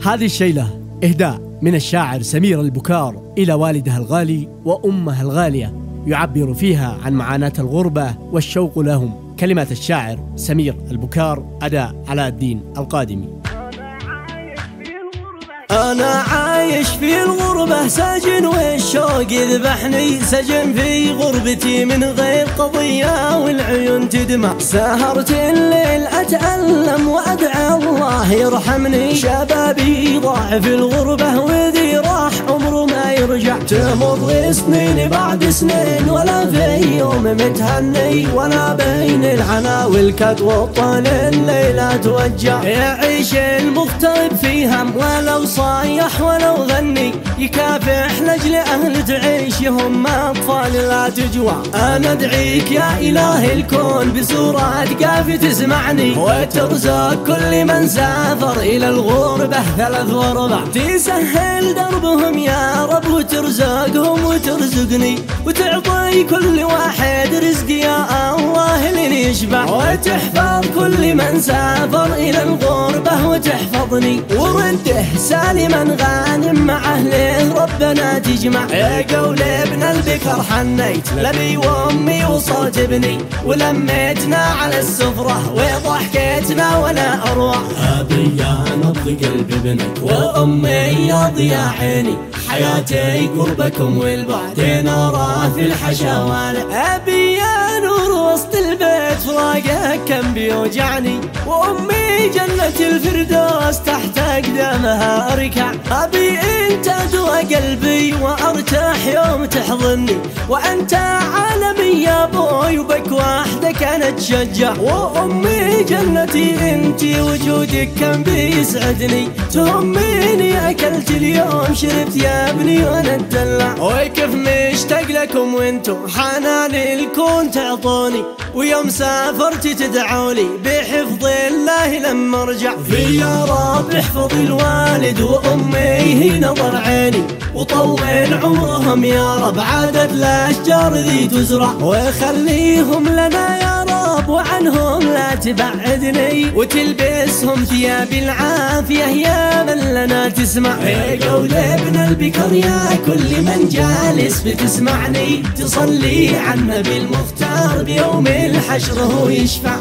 هذه الشيلة إهداء من الشاعر سمير البكار إلى والدها الغالي وأمها الغالية، يعبر فيها عن معاناة الغربة والشوق لهم. كلمات الشاعر سمير البكار، أداء علاء الدين القادمي. أنا عايش في الغربة ساجن والشوق يذبحني، سجن في غربتي من غير قضية والعيون تدمع. سهرت الليل أتألم وأدعى الله يرحمني، شبابي ضاع في الغربة وذي راح عمره ما يرجع. تمر سنين بعد سنين ولا في يوم متهني، ولا بين العنا والكد والطال الليل أتوجع. يعيش المغترب في هم ولو صايح ولو غني، يكافح لاجل اهل تعيش هم اطفال لا تجوع. انا ادعيك يا اله الكون بسورات قافي تسمعني، وترزق كل من سافر الى الغربة 3 و4. تسهل دربهم يا رب وترزقهم وترزقني، وتعطي كل واحد رزق يا الله اللي يشبع. وتحفظ كل من سافر الى الغربة وتحفظني، ورده سالما غانم مع اهله ربنا تجمع. يا قول ابن البكر حنيت لبي وامي وصوت ابني، ولميتنا على السفرة وضحكتنا ولا اروع. ابي يا نبض قلب ابنك وامي يا ضياء عيني، حياتي قربكم والبعدين اراه في الحشوانة. ابي يا نور وسط البيت فراقك كم بيوجعني، وامي جنة الفردوس تحت اقدامها اركع. ابي انت دوا قلبي وارتاح يوم تحضني، وانت عالمي يا ابوي وبك وحدك انا اتشجع. وامي جنتي انتي وجودك كان بيسعدني، تهميني اكلت اليوم شربت يا ابني وانا اتدلع. وكيف مشتاق لكم وانتم حنان الكون تعطوني، ويوم سافرت تدعولي بحفظ الله لما ارجع. في يا رب احفظ الوالد وامي هي نظر عيني، وطول عمرهم يا رب عادت الاشجار ذي تزرع. وخليهم لنا يا رب وعنهم لا تبعدني، وتلبسهم ثياب العافية يا من لنا تسمع. يا قول ابن البكر يا كل من جالس بتسمعني، تصلي على النبي المختار بيوم الحشر هو يشفع.